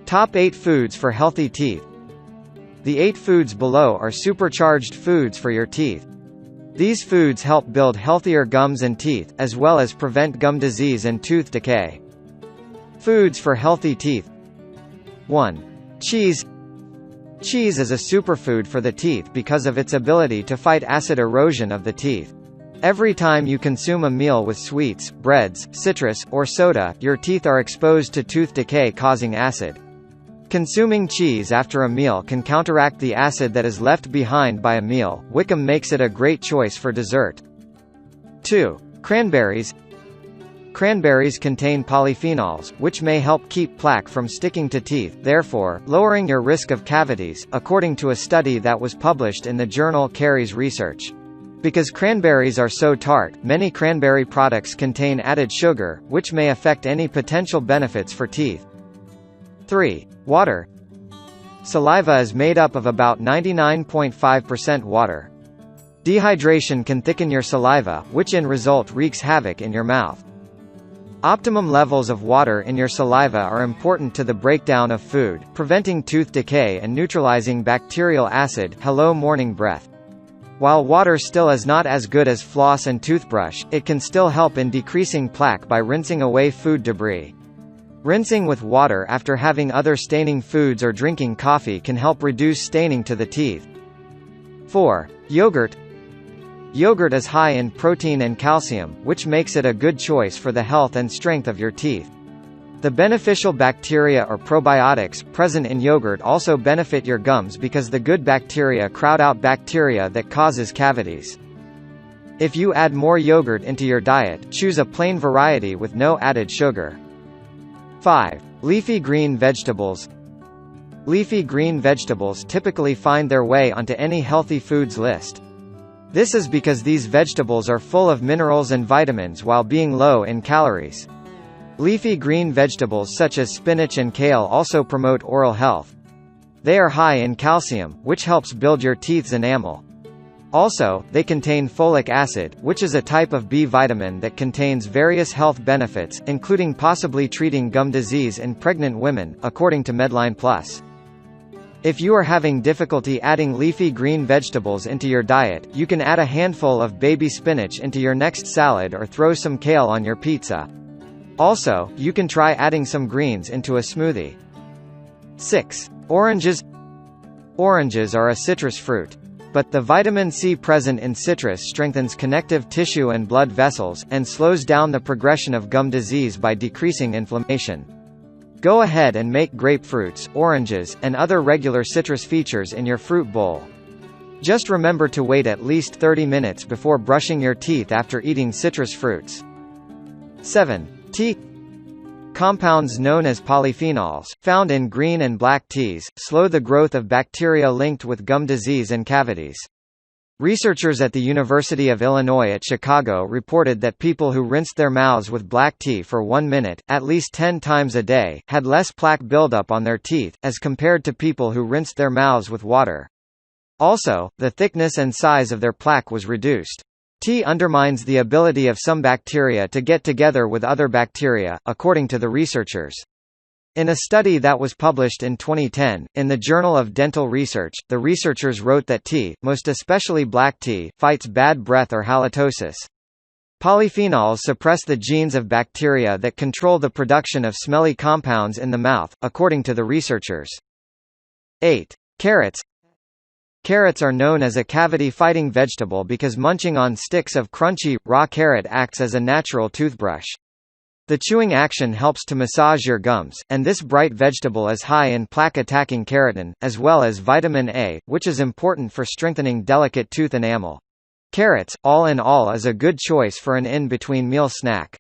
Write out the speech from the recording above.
Top 8 foods for healthy teeth. The 8 foods below are supercharged foods for your teeth. These foods help build healthier gums and teeth, as well as prevent gum disease and tooth decay. Foods for healthy teeth. 1. Cheese. Cheese is a superfood for the teeth because of its ability to fight acid erosion of the teeth. Every time you consume a meal with sweets, breads, citrus, or soda, your teeth are exposed to tooth decay causing acid. Consuming cheese after a meal can counteract the acid that is left behind by a meal. Wickham makes it a great choice for dessert. 2. Cranberries. Cranberries contain polyphenols, which may help keep plaque from sticking to teeth, therefore, lowering your risk of cavities, according to a study that was published in the journal Caries Research. Because cranberries are so tart, many cranberry products contain added sugar, which may affect any potential benefits for teeth. 3. Water. Saliva is made up of about 99.5% water. Dehydration can thicken your saliva, which in result wreaks havoc in your mouth. Optimum levels of water in your saliva are important to the breakdown of food, preventing tooth decay and neutralizing bacterial acid. Hello morning breath. While water still is not as good as floss and toothbrush, it can still help in decreasing plaque by rinsing away food debris. Rinsing with water after having other staining foods or drinking coffee can help reduce staining to the teeth. 4. Yogurt. Yogurt is high in protein and calcium, which makes it a good choice for the health and strength of your teeth. The beneficial bacteria or probiotics present in yogurt also benefit your gums because the good bacteria crowd out bacteria that causes cavities. If you add more yogurt into your diet, choose a plain variety with no added sugar. 5. Leafy green vegetables. Leafy green vegetables typically find their way onto any healthy foods list. This is because these vegetables are full of minerals and vitamins while being low in calories. Leafy green vegetables such as spinach and kale also promote oral health. They are high in calcium, which helps build your teeth's enamel. Also, they contain folic acid, which is a type of B vitamin that contains various health benefits, including possibly treating gum disease in pregnant women, according to Medline Plus. If you are having difficulty adding leafy green vegetables into your diet, you can add a handful of baby spinach into your next salad or throw some kale on your pizza. Also, you can try adding some greens into a smoothie. 6. Oranges. Oranges are a citrus fruit. But the vitamin C present in citrus strengthens connective tissue and blood vessels, and slows down the progression of gum disease by decreasing inflammation. Go ahead and make grapefruits, oranges, and other regular citrus features in your fruit bowl. Just remember to wait at least 30 minutes before brushing your teeth after eating citrus fruits. 7. Tea. Compounds known as polyphenols, found in green and black teas, slow the growth of bacteria linked with gum disease and cavities. Researchers at the University of Illinois at Chicago reported that people who rinsed their mouths with black tea for 1 minute, at least 10 times a day, had less plaque buildup on their teeth, as compared to people who rinsed their mouths with water. Also, the thickness and size of their plaque was reduced. Tea undermines the ability of some bacteria to get together with other bacteria, according to the researchers. In a study that was published in 2010, in the Journal of Dental Research, the researchers wrote that tea, most especially black tea, fights bad breath or halitosis. Polyphenols suppress the genes of bacteria that control the production of smelly compounds in the mouth, according to the researchers. 8. Carrots. Carrots are known as a cavity-fighting vegetable because munching on sticks of crunchy, raw carrot acts as a natural toothbrush. The chewing action helps to massage your gums, and this bright vegetable is high in plaque-attacking keratin, as well as vitamin A, which is important for strengthening delicate tooth enamel. Carrots, all in all, is a good choice for an in-between meal snack.